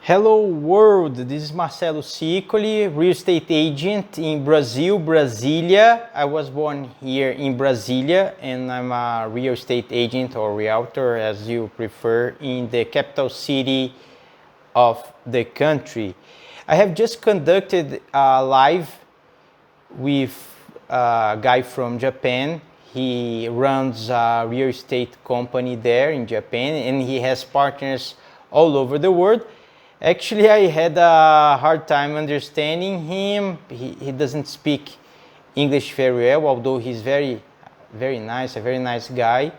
Hello world, this is Marcelo Sicoli, real estate agent in Brazil, Brasilia. I was born here in Brasilia and I'm a real estate agent or realtor as you prefer in the capital city of the country. I have just conducted a live with a guy from Japan. He runs a real estate company there in Japan and he has partners all over the world. Actually, I had a hard time understanding him. He doesn't speak English very well, although he's very nice, a very nice guy.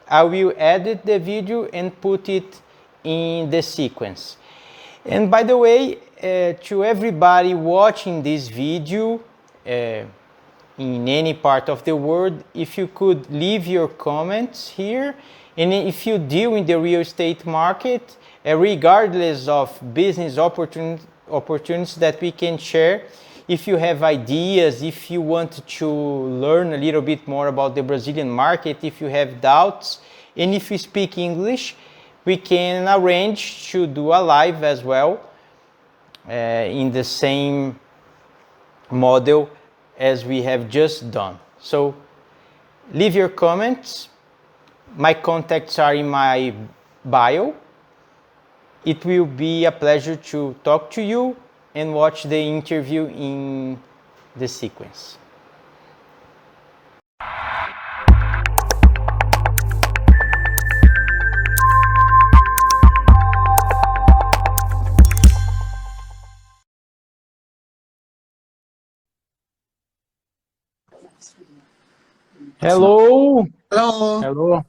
I will edit the video and put it in the sequence. And by the way, to everybody watching this video in any part of the world, if you could leave your comments here, and if you deal in the real estate market, regardless of business opportunities that we can share, if you have ideas, if you want to learn a little bit more about the Brazilian market, if you have doubts, and if you speak English, we can arrange to do a live as well in the same model as we have just done. So leave your comments. My contacts are in my bio. It will be a pleasure to talk to you and watch the interview in the sequence. Hello. Hello. Hello.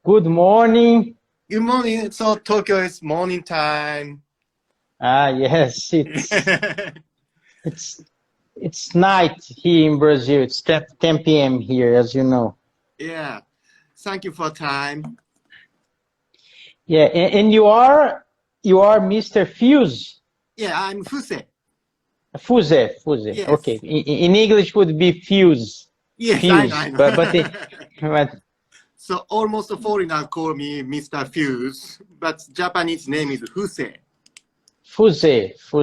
Good morning. Good morning. So Tokyo is morning time. Yes, it's night here in Brazil. It's 10 p.m. here, as you know. Yeah. Thank you for time. Yeah, and you are Mr. Fuse. Yeah, I'm Fuse. Fuse. Yes. Okay. In English would be Fuse. Yes, Fuse. I know. but So almost a foreigner call me Mr. Fuse, but Japanese name is Fuse. Fuse.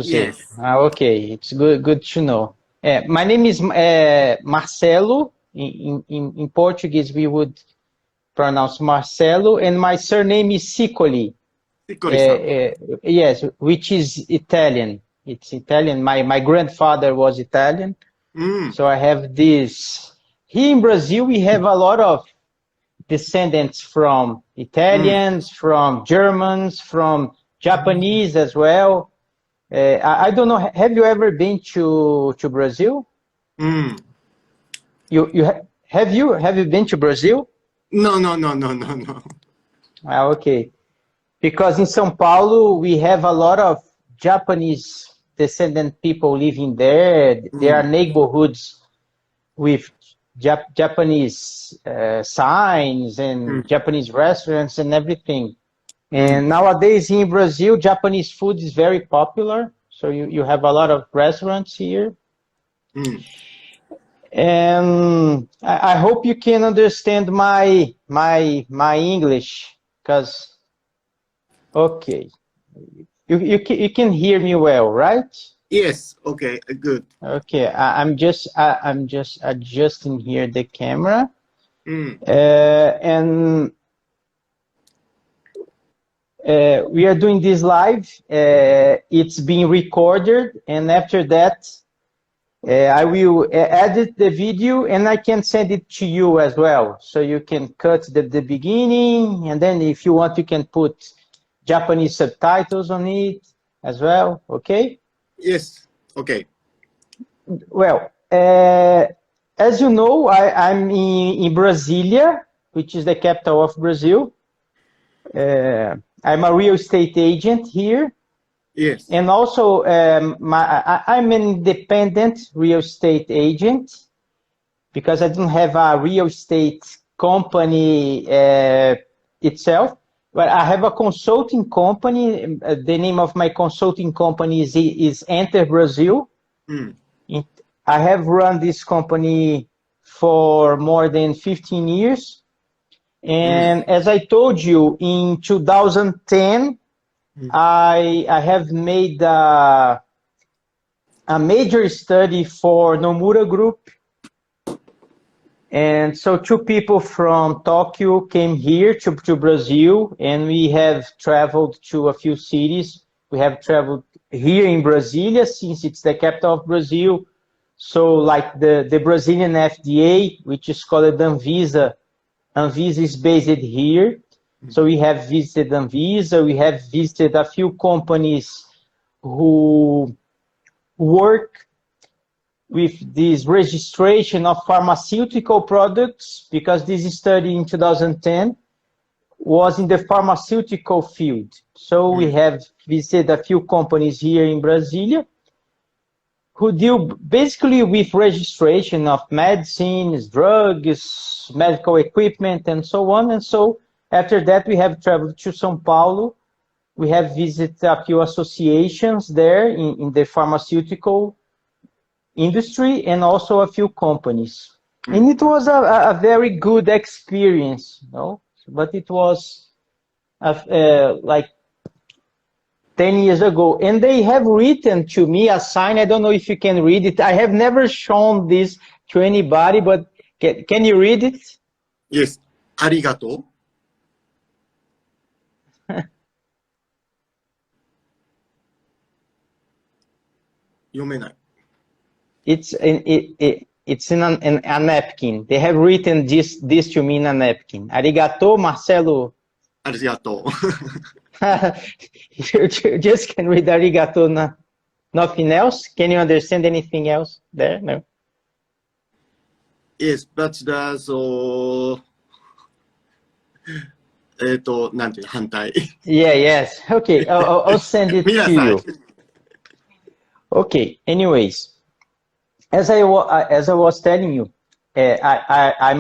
Yes. Okay, it's good to know. My name is Marcelo. In Portuguese, we would pronounce Marcelo, and my surname is Sicoli. Yes, which is Italian. It's Italian. My grandfather was Italian, so I have this. Here in Brazil, we have a lot of descendants from Italians, from Germans, from Japanese as well. I don't know. Have you ever been to Brazil? Have you been to Brazil? No. Okay. Because in São Paulo, we have a lot of Japanese descendant people living there. There are neighborhoods with Japanese signs and Japanese restaurants and everything. And nowadays in Brazil, Japanese food is very popular. So you have a lot of restaurants here. And I hope you can understand my English, because okay, you can hear me well, right? Yes. Okay. Good. Okay, I'm just adjusting here the camera, and we are doing this live. It's being recorded, and after that, I will edit the video, and I can send it to you as well. So you can cut the beginning, and then if you want, you can put Japanese subtitles on it as well. Okay? Yes. Okay. Well, as you know, I'm in Brasilia, which is the capital of Brazil. I'm a real estate agent here. Yes. And also, I'm an independent real estate agent because I don't have a real estate company itself, but I have a consulting company. The name of my consulting company is Enter Brazil. I have run this company for more than 15 years. And as I told you, in 2010, I have made a major study for Nomura Group. And so 2 people from Tokyo came here to Brazil, and we have traveled to a few cities. We have traveled here in Brasilia, since it's the capital of Brazil. So like the Brazilian FDA, which is called Anvisa. Anvisa is based here. So we have visited Anvisa. We have visited a few companies who work with this registration of pharmaceutical products, because this study in 2010 was in the pharmaceutical field. So we have visited a few companies here in Brasilia who deal basically with registration of medicines, drugs, medical equipment, and so on. And so after that, we have traveled to São Paulo. We have visited a few associations there in the pharmaceutical industry, and also a few companies. And it was a very good experience, you know? But it was like 10 years ago. And they have written to me a sign. I don't know if you can read it. I have never shown this to anybody, but can you read it? Yes. Arigato. 読めない。It's in a napkin. They have written this to me in a napkin. Arigato, Marcelo. Arigato. You just can read arigato, nothing else? Can you understand anything else there? No. Yes, but there's なんていうの反対。Yeah, yes. Okay, I'll send it to you. Okay, anyways, as I was telling you, I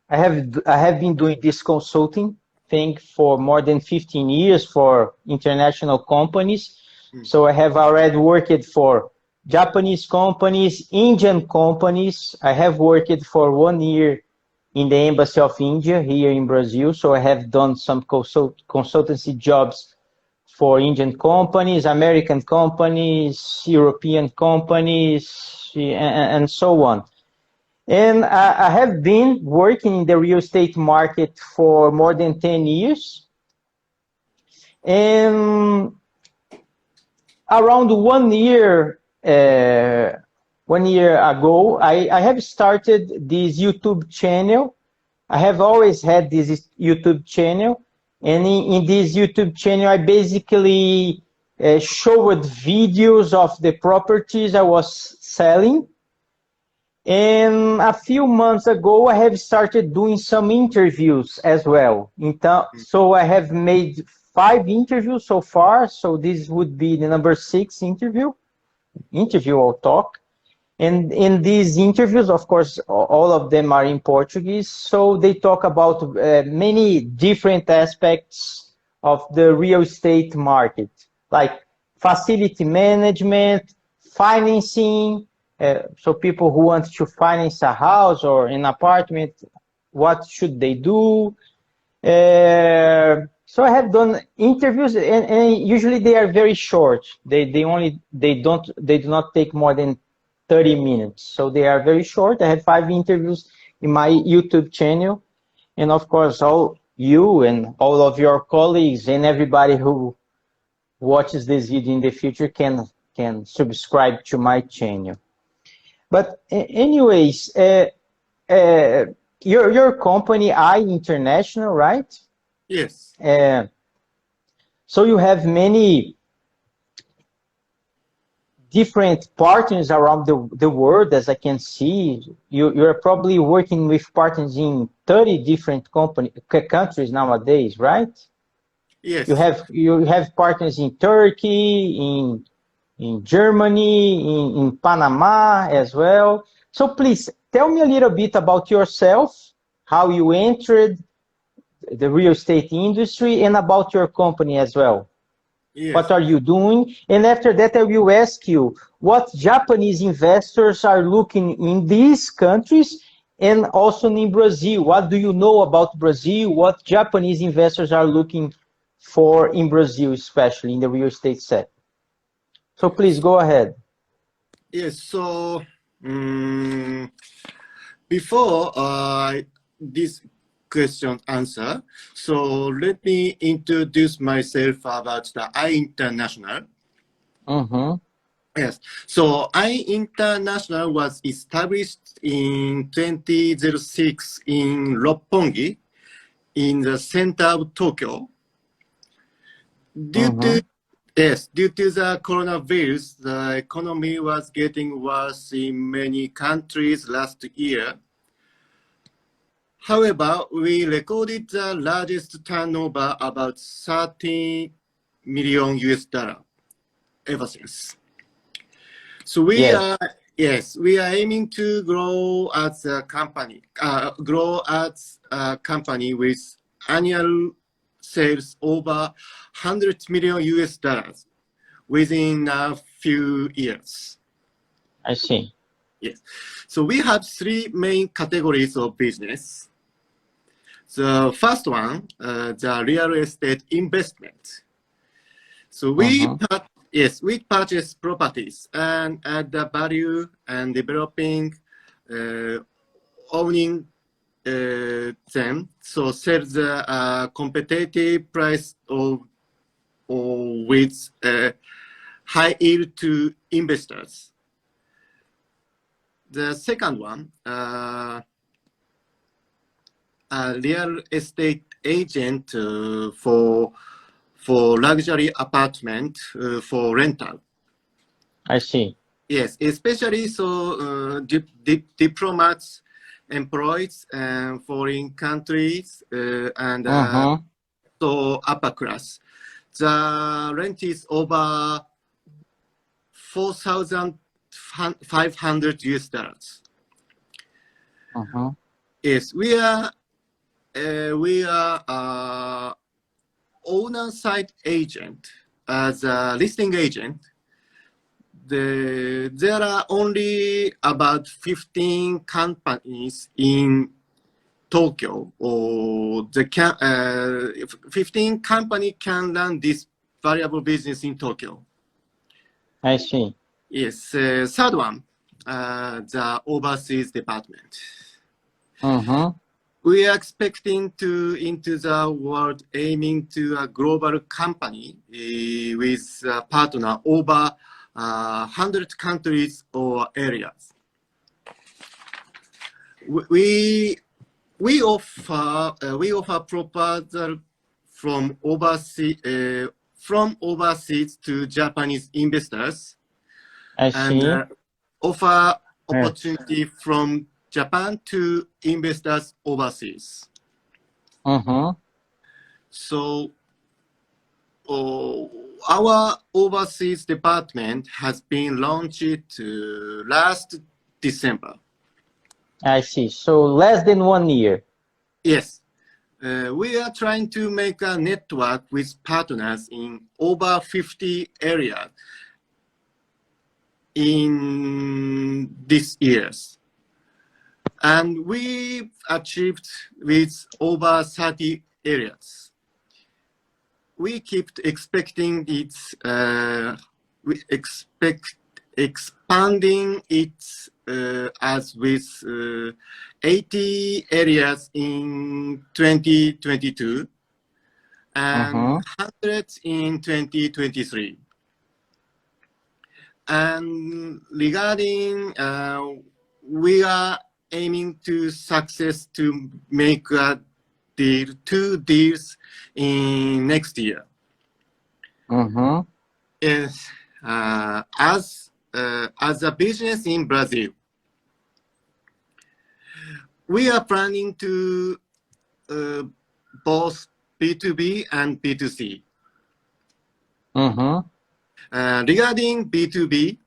have been doing this consulting thing for more than 15 years for international companies. So I have already worked for Japanese companies, Indian companies. I have worked for 1 year in the Embassy of India here in Brazil. So I have done some consultancy jobs for Indian companies, American companies, European companies, and so on. And I have been working in the real estate market for more than 10 years. And around 1 year, 1 year ago, I have started this YouTube channel. I have always had this YouTube channel. And in this YouTube channel, I basically showed videos of the properties I was selling. And a few months ago, I have started doing some interviews as well. So I have made 5 interviews so far. So this would be the number 6 interview or talk. And in these interviews, of course, all of them are in Portuguese. So they talk about many different aspects of the real estate market, like facility management, financing. So people who want to finance a house or an apartment, what should they do? So I have done interviews, and usually they are very short. They do not take more than 30 minutes. So they are very short. I have 5 interviews in my YouTube channel. And of course, all you and all of your colleagues and everybody who watches this video in the future can subscribe to my channel. But anyways, your company, International, right? Yes. So you have many different partners around the world, as I can see. You're probably working with partners in 30 different countries nowadays, right? Yes. You have partners in Turkey, in Germany, in Panama as well. So please tell me a little bit about yourself, how you entered the real estate industry, and about your company as well. Yes. What are you doing? And after that, I will ask you what Japanese investors are looking in these countries and also in Brazil. What do you know about Brazil? What Japanese investors are looking for in Brazil, especially in the real estate sector. So please go ahead. Yes, so before this question answer, so let me introduce myself about the International. Yes, so International was established in 2006 in Roppongi, in the center of Tokyo. Due to the coronavirus, the economy was getting worse in many countries last year. However, we recorded the largest turnover, about 30 million US dollar ever since. So we are aiming to grow as a company, with annual sales over 100 million US dollars within a few years. I see. Yes. So we have three main categories of business. The first one, the real estate investment. So we purchase properties and add the value and developing, owning them. So sell the competitive price or with high yield to investors. The second one, a real estate agent for luxury apartment for rental. I see. Yes, especially so diplomats, employees, foreign countries, and so upper class. The rent is over 4,500 US dollars. Yes, we are owner side agent. As a listing agent, there are only about 15 companies in Tokyo, or 15 companies can run this variable business in Tokyo. I see. Yes, third one, the overseas department. We are expecting to into the world, aiming to a global company with a partner over 100 countries or areas. We offer proposal from overseas to Japanese investors. I see. And offer opportunity from Japan to investors overseas. So our overseas department has been launched last December. I see. So less than 1 year. Yes. We are trying to make a network with partners in over 50 areas in these years. And we achieved with over 30 areas. We keep expecting its, we expect expanding it as with 80 areas in 2022 and 100 in 2023. And regarding, we are aiming to success to make a deal, 2 deals in next year. Yes, as a business in Brazil, we are planning to both B2B and B2C. Regarding B2B,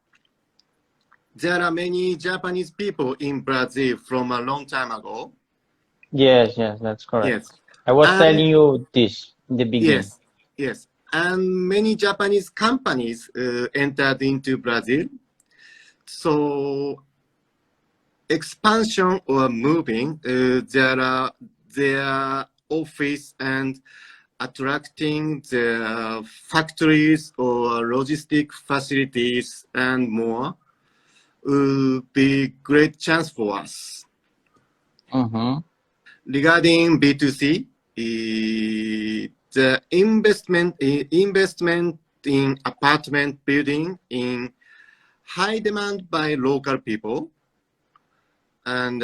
there are many Japanese people in Brazil from a long time ago. Yes, that's correct. Yes. I was telling you this in the beginning. Yes. And many Japanese companies entered into Brazil. So expansion or moving, their office and attracting the factories or logistic facilities and more would be great chance for us. Regarding B2C, the investment in apartment building in high demand by local people and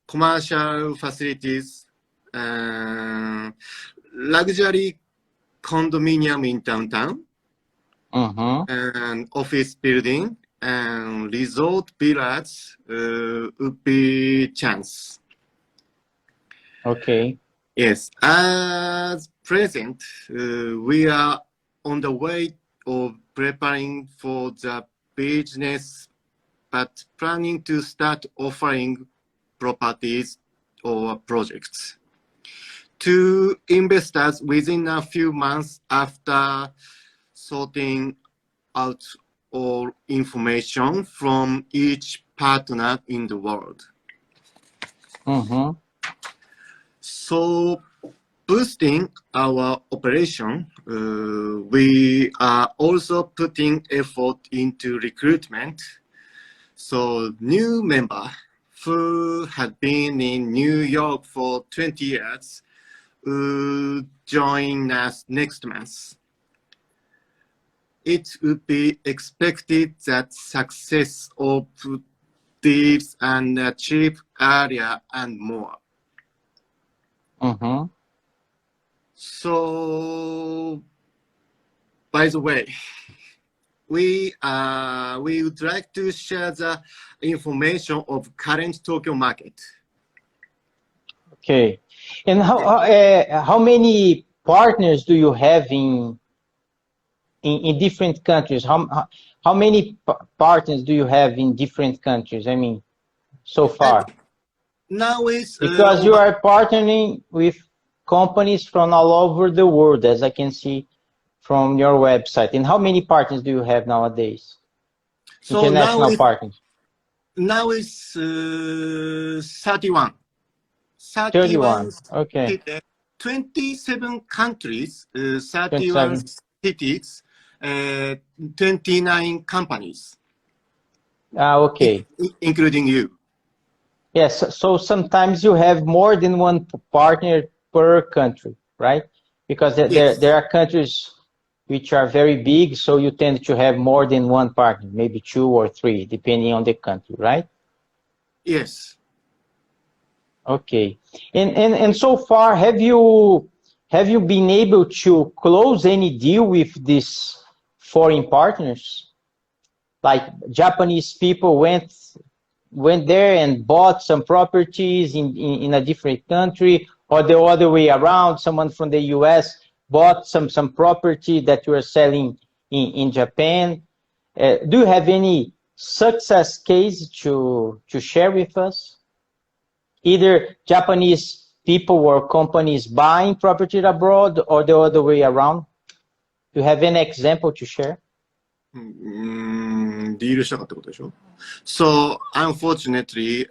commercial facilities, luxury condominium in downtown, and office building and resort villas would be chance. Okay. Yes, as present, we are on the way of preparing for the business, but planning to start offering properties or projects to investors within a few months after sorting out all information from each partner in the world. So, boosting our operation, we are also putting effort into recruitment. So, new member who had been in New York for 20 years will join us next month. It would be expected that success of deals and achieve area and more. So, by the way, we would like to share the information of current Tokyo market. Okay. And how many partners do you have in different countries? How many partners do you have in different countries? I mean, so far. Now it's because you are partnering with companies from all over the world, as I can see from your website. And how many partners do you have nowadays? So international partners. Now it's 31. 31. Okay. 27 countries, 31 cities, 29 companies. Okay. Including you. Yes, so sometimes you have more than one partner per country, right? Because there are countries which are very big, so you tend to have more than one partner, maybe 2 or 3, depending on the country, right? Yes. Okay. And so far, have you been able to close any deal with these foreign partners? Like Japanese people went there and bought some properties in a different country, or the other way around, someone from the US bought some property that you are selling in Japan. Do you have any success case to share with us? Either Japanese people or companies buying property abroad, or the other way around? Do you have any example to share? So unfortunately,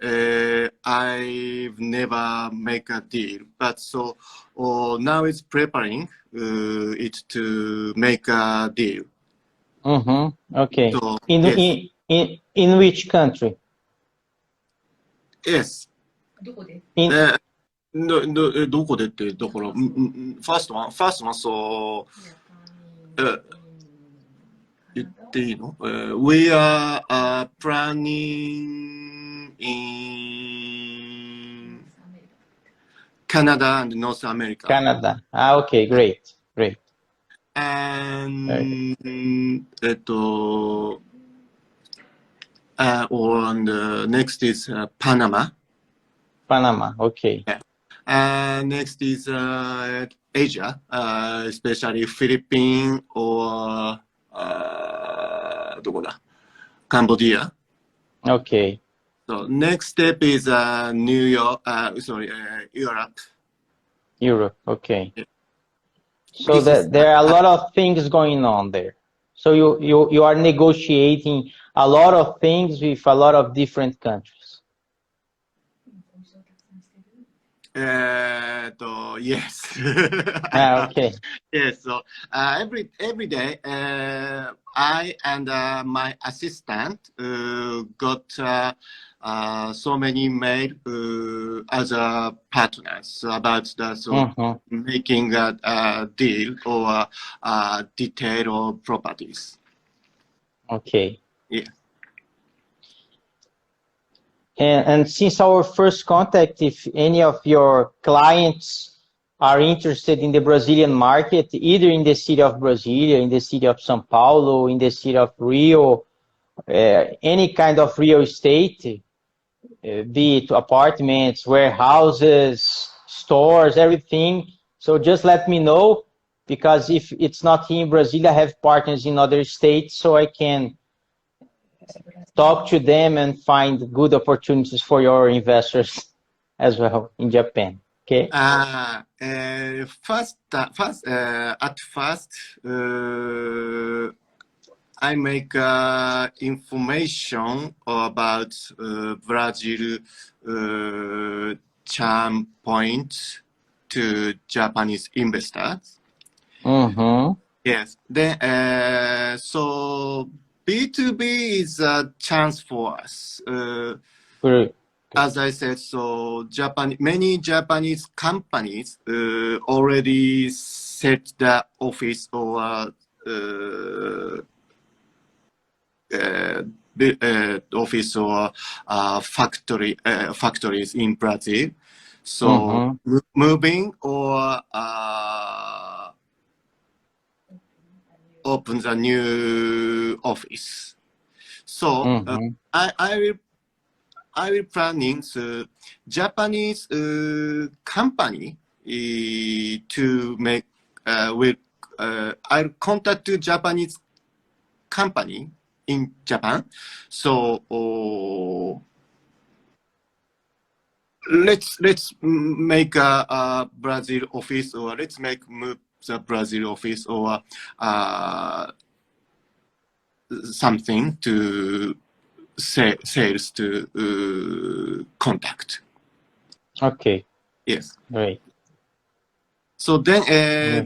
I've never make a deal, but so now it's preparing it to make a deal. Okay. So, in which country? Yes. どこでってだから、first one, so 言っていいの？We are planning in Canada and North America. Canada. Okay, great. And and next is Panama. Panama, okay. Yeah. Next is Asia, especially Philippines or Cambodia. Okay. So next step is New York. Europe. Europe, okay. So there are a lot of things going on there. So you are negotiating a lot of things with a lot of different countries. Yes. Okay. Yes. So every day, I and my assistant got so many mail as partners about the making a deal or detail of properties. Okay. Yeah. And since our first contact, if any of your clients are interested in the Brazilian market, either in the city of Brasilia, in the city of São Paulo, in the city of Rio, any kind of real estate, be it apartments, warehouses, stores, everything. So just let me know, because if it's not here in Brazil, I have partners in other states, so I can talk to them and find good opportunities for your investors as well in Japan. Okay. At first, I make information about Brazil charm point to Japanese investors. Yes. Then, so B2B is a chance for us. As I said, so many Japanese companies already set the office or office or factories in Brazil. So moving or open a new office. So I will planning Japanese company to make I'll contact to Japanese company in Japan. So let's make a Brazil office, or let's move the Brazil office, or something to sales to contact. Okay. Yes. Great. So then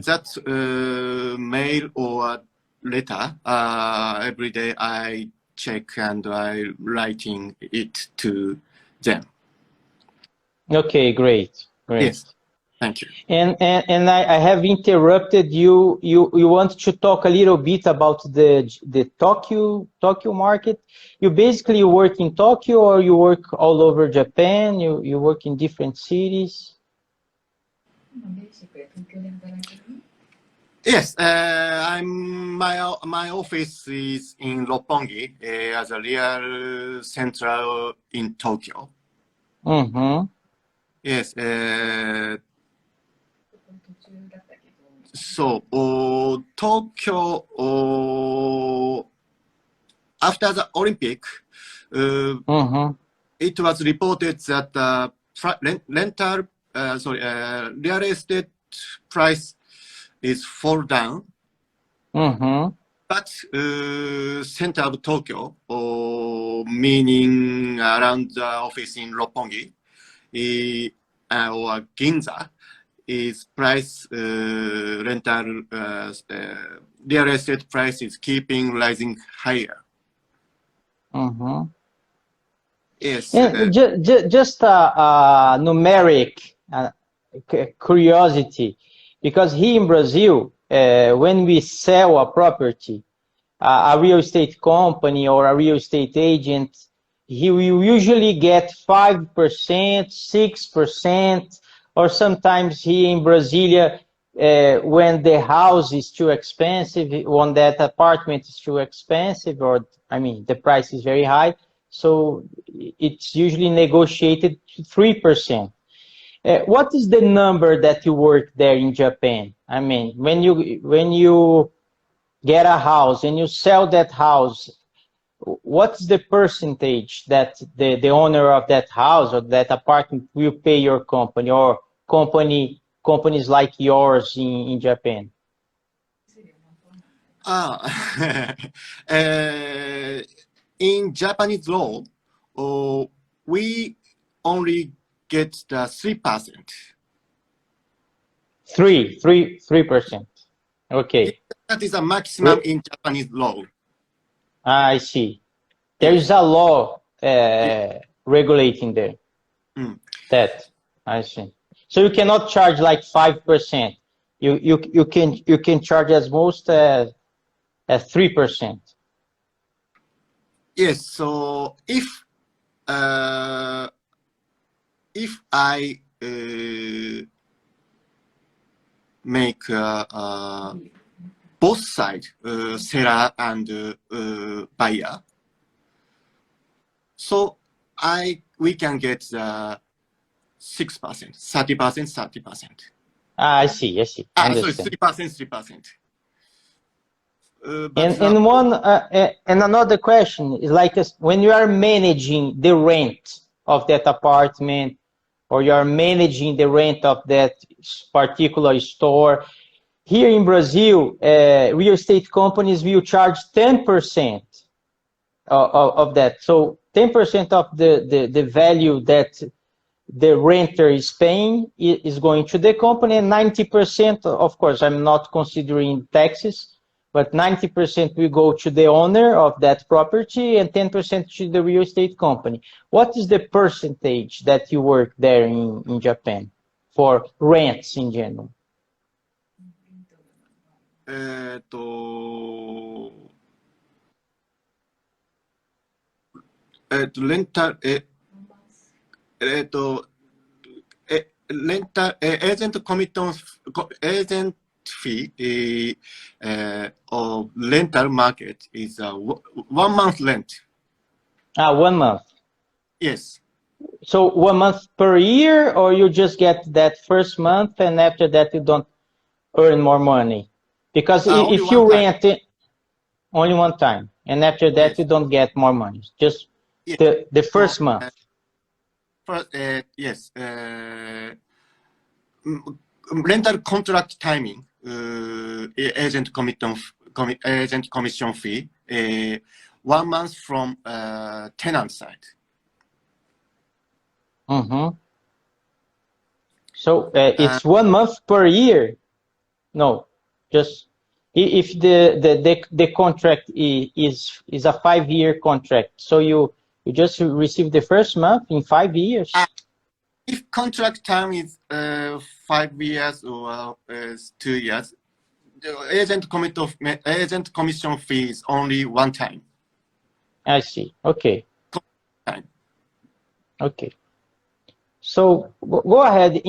that mail or letter every day I check and I writing it to them. Okay, great. Yes. Thank you. And I have interrupted you. You want to talk a little bit about the Tokyo market. You basically work in Tokyo, or you work all over Japan? You work in different cities? Yes, my office is in Roppongi as a real central in Tokyo. Yes. So Tokyo, after the Olympic, it was reported that real estate price is fall down. But center of Tokyo, meaning around the office in Roppongi or Ginza, is price rental real estate price is keeping rising higher. Yes. Just a numeric curiosity, because here in Brazil, when we sell a property, a real estate company or a real estate agent, he will usually get 5%, 6%, or sometimes here in Brasilia, when the house is too expensive, when that apartment is too expensive, or I mean, the price is very high, so it's usually negotiated to 3%. What is the number that you work there in Japan? I mean, when you get a house and you sell that house, what's the percentage that the owner of that house or that apartment will pay your company, or companies like yours in Japan? In Japanese law, we only get the 3%. 3%. Okay. That is a maximum in Japanese law. I see. There is a law regulating there. That I see. So you cannot charge like 5%. You can charge as most as 3%. Yes. So if I make both sides, seller and buyer, so we can get 6%, 30%. I see. Sorry, Understand. 3%. And another question is like when you are managing the rent of that apartment, or you are managing the rent of that particular store. Here in Brazil, real estate companies will charge 10% of that. So 10% of the value that the renter is paying is going to the company, and 90%, of course, I'm not considering taxes, but 90% will go to the owner of that property and 10% to the real estate company. What is the percentage that you work there in Japan for rents in general? Rental, agent commission, agent fee of rental market is 1 month rent. 1 month. Yes. So 1 month per year, or you just get that first month and after that you don't earn more money? Because if you rent it only one time, and after that you don't get more money, just the first month. Yes. Rental contract timing, agent commission fee, 1 month from tenant side. So it's 1 month per year. No, just if the contract is a 5-year contract, so you just receive the first month in 5 years. If contract time is 5 years or 2 years, the agent commission fee is only one time. I see. Okay. Time. Okay. So go ahead.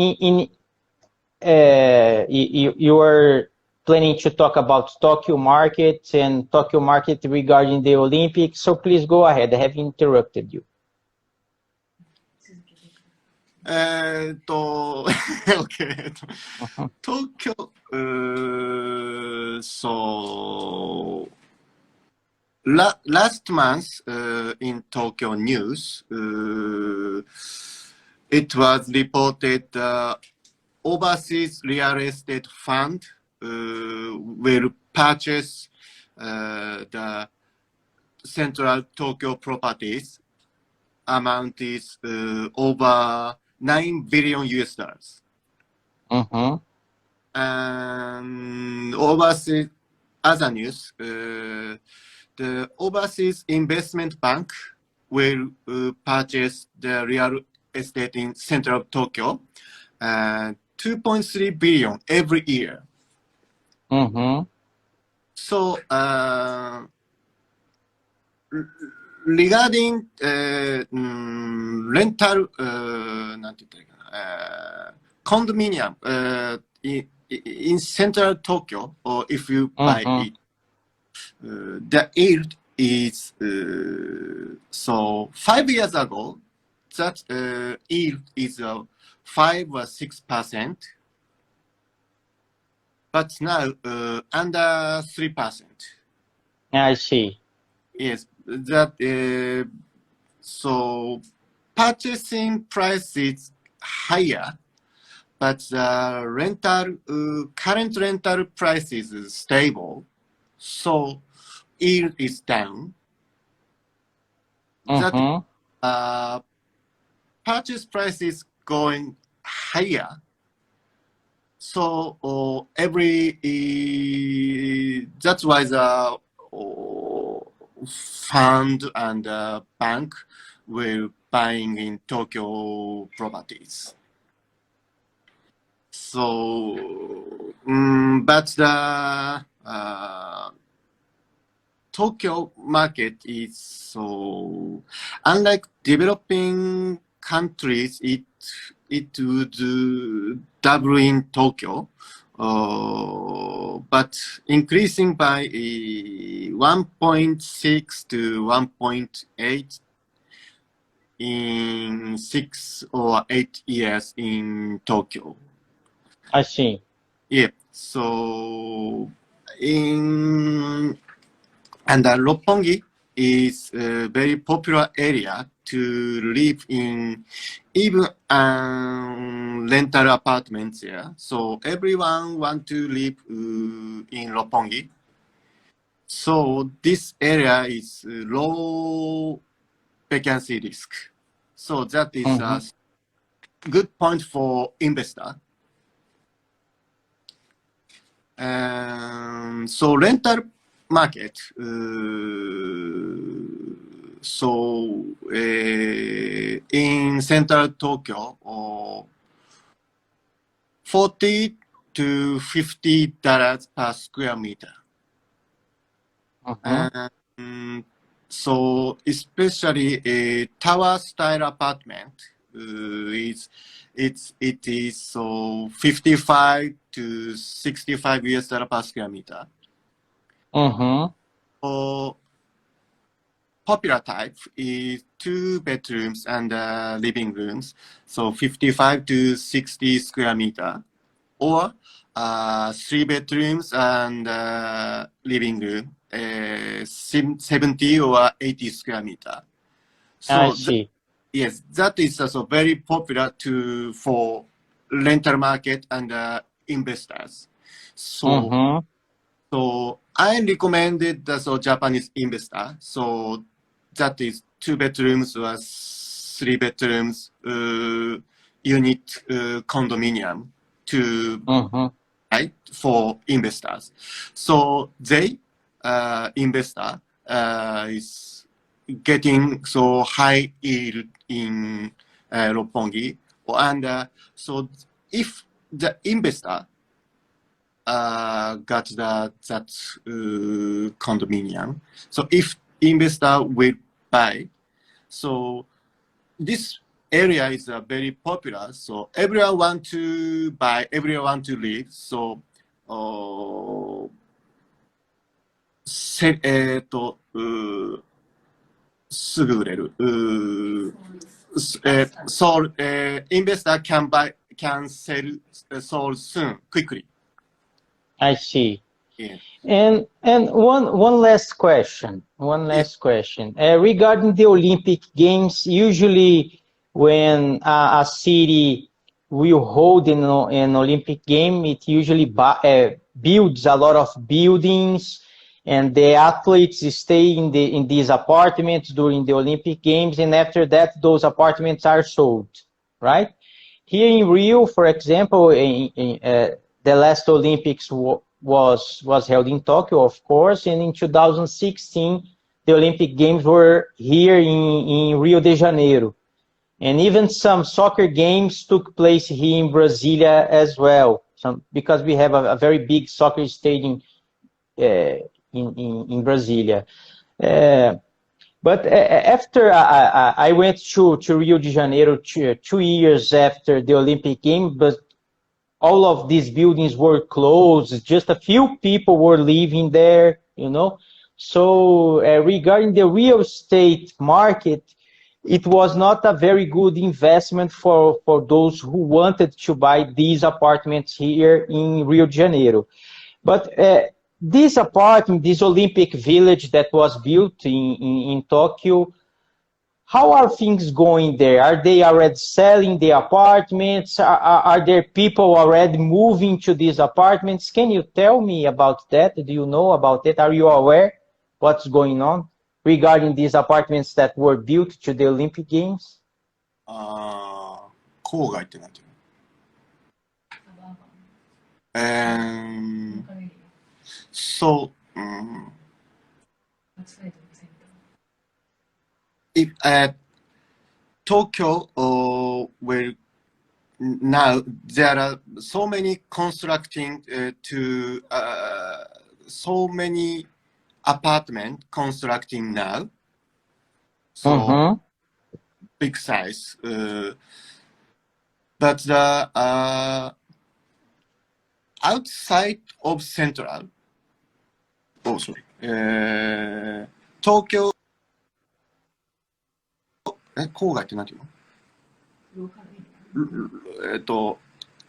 You are planning to talk about Tokyo market and Tokyo market regarding the Olympics. So please go ahead. I have interrupted you. Okay. Tokyo. So last month in Tokyo news, it was reported overseas real estate fund will purchase the central Tokyo properties. Amount is over $9 billion. And overseas, other news, the overseas investment bank will purchase the real estate in central Tokyo, 2.3 billion every year. So regarding rental, condominium in central Tokyo, or if you buy it, the yield is so 5 years ago that yield is 5 or 6%, but now under 3%. I see. Yes, that so purchasing price is higher, but the rental current rental price is stable, so yield is down. That purchase price is going higher. So that's why the fund and bank will buying in Tokyo properties. So, but the Tokyo market is so unlike developing countries. It would double in Tokyo, but increasing by 1.6 to 1.8 in 6 or 8 years in Tokyo. I see. Yeah. So and Roppongi is a very popular area to live in, even rental apartments here. So everyone want to live in Roppongi. So this area is low vacancy risk. So that is a good point for investor. So rental market. So in central Tokyo, $40 to $50 per square meter. So especially a tower style apartment it is so 55 to 65 US dollar per square meter. So popular type is 2 bedrooms and living rooms, so 55 to 60 square meter, or 3 bedrooms and living room, 70 or 80 square meter. So I see. Yes, that is also very popular for rental market and investors. So, so I recommended the Japanese investor. So that is 2 bedrooms or 3 bedrooms unit condominium to right for investors. So they investor is getting so high yield in Roppongi, and so if the investor got that condominium, so if investor will buy, so this area is very popular. So everyone want to buy, everyone want to live. So so investor can sell soon, quickly. I see. Yeah. And one last question. Regarding the Olympic Games, usually when a city will hold an Olympic game, it usually builds a lot of buildings, and the athletes stay in these apartments during the Olympic Games, and after that, those apartments are sold, right? Here in Rio, for example, the last Olympics was held in Tokyo, of course, and in 2016, the Olympic Games were here in Rio de Janeiro. And even some soccer games took place here in Brasilia as well, because we have a very big soccer stadium in Brasilia. But after I went to Rio de Janeiro 2 years after the Olympic Games, but all of these buildings were closed. Just a few people were living there, you know. So regarding the real estate market, it was not a very good investment for those who wanted to buy these apartments here in Rio de Janeiro. But this apartment, this Olympic village that was built in Tokyo, how are things going there? Are they already selling the apartments? Are there people already moving to these apartments? Can you tell me about that? Do you know about it? Are you aware what's going on regarding these apartments that were built to the Olympic Games? 郊外ってなんていうのそう、if, Tokyo will now there are so many constructing to so many apartment constructing now, so big size, but the outside of central, oh sorry, Tokyo 郊外って何て言うの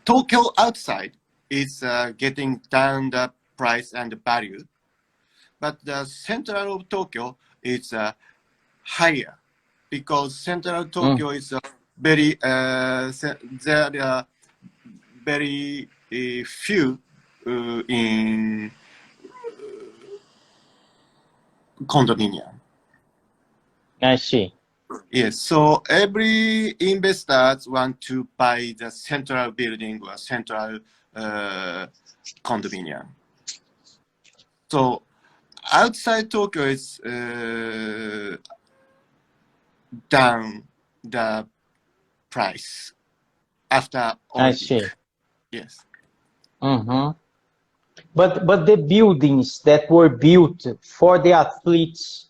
Tokyo outside is getting down the price and the value, but the central of Tokyo is higher because central Tokyo is very there are very few in condominium. I see. Yes, so every investors want to buy the central building or central condominium. So outside Tokyo is down the price after Olympic. I see. Yes. But the buildings that were built for the athletes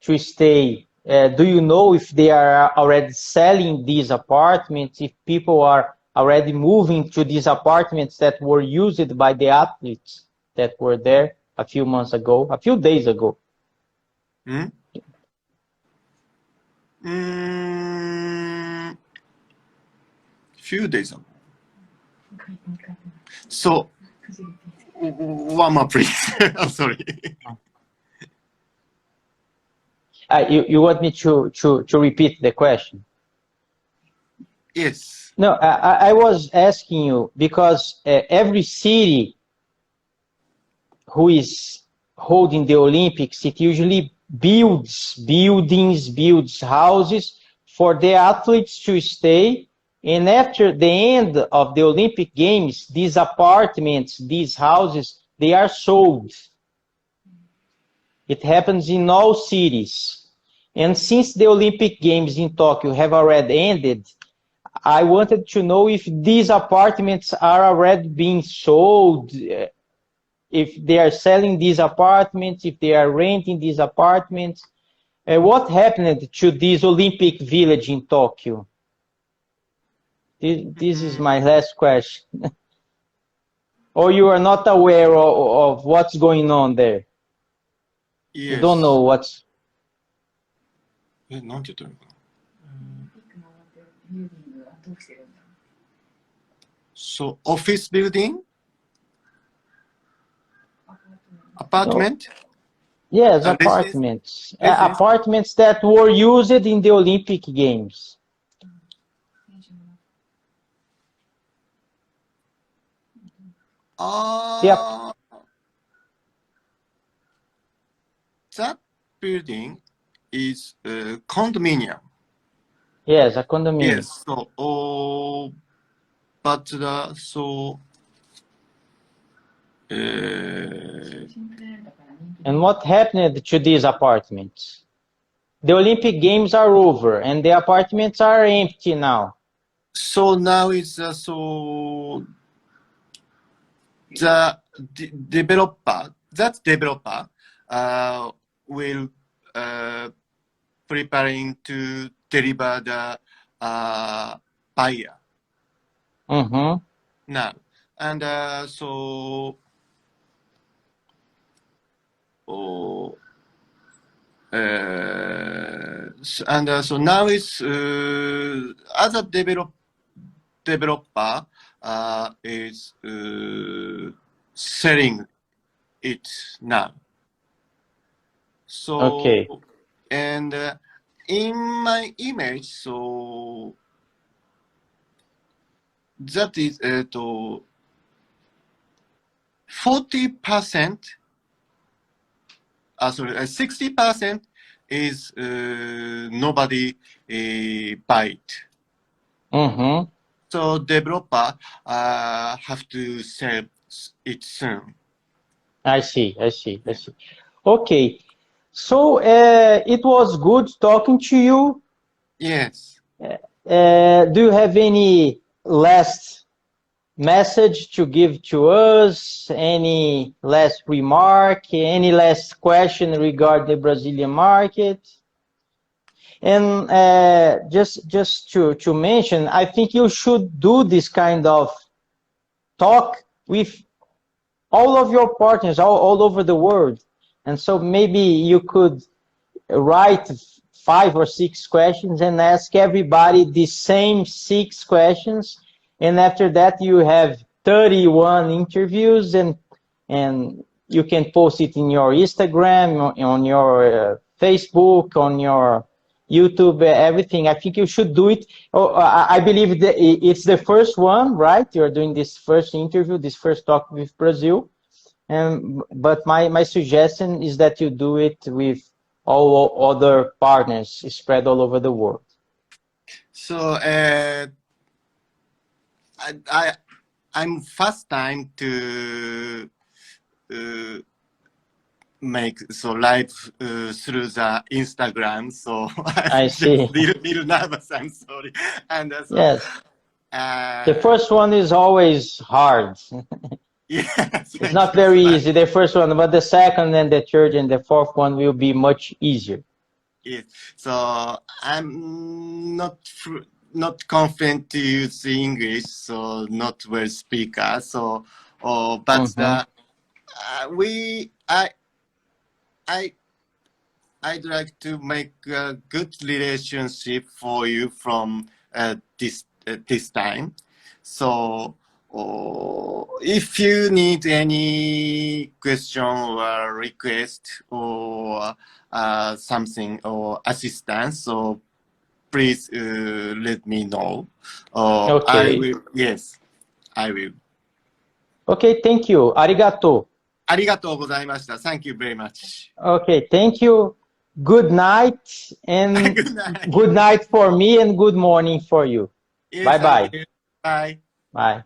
to stay, do you know if they are already selling these apartments, if people are already moving to these apartments that were used by the athletes that were there a few months ago, a few days ago? Few days ago. So, one more please. I'm sorry. You want me to repeat the question? Yes. No, I was asking you because every city who is holding the Olympics, it usually builds buildings, builds houses for the athletes to stay. And after the end of the Olympic Games, these apartments, these houses, they are sold. It happens in all cities. And since the Olympic Games in Tokyo have already ended, I wanted to know if these apartments are already being sold, if they are selling these apartments, if they are renting these apartments. What happened to this Olympic village in Tokyo? This is my last question. Or you are not aware of what's going on there? Yes. You don't know what's... So office building? Apartment? No. Yes, apartments. Apartments that were used in the Olympic Games. That building is a condominium. Yes, a condominium. Yes, so, but so. And what happened to these apartments? The Olympic Games are over and the apartments are empty now. So now it's so the developer will preparing to deliver the buyer now, and so so now it's other developer is selling it now. So okay. And in my image, so that is 40%. Sorry, 60% is nobody buy it. So developer have to sell it soon. I see. Okay, so it was good talking to you. Yes. Do you have any last message to give to us? Any last remark? Any last question regarding the Brazilian market? And just to mention, I think you should do this kind of talk with all of your partners all over the world. And so maybe you could write 5 or 6 questions and ask everybody the same 6 questions. And after that, you have 31 interviews, and you can post it in your Instagram, on your Facebook, on your YouTube, everything. I think you should do it. I believe that it's the first one, right? You're doing this first interview, this first talk with Brazil. But my suggestion is that you do it with all other partners spread all over the world. So I'm first time to make live through the Instagram, so I'm see. little nervous. I'm sorry. And so, yes, the first one is always hard. Yes, it's not very easy, the first one, but the second and the third and the fourth one will be much easier. Yes. So I'm not confident to use English, so not well speaker. So, but I'd like to make a good relationship for you from this time. So if you need any question or request or something or assistance, so please let me know. Okay. I will. Yes, I will. Okay, thank you. Arigato. ありがとうございました。Thank you very much. Okay, thank you. Good night, and good night for me, and good morning for you. Yes, bye bye. Bye. Bye.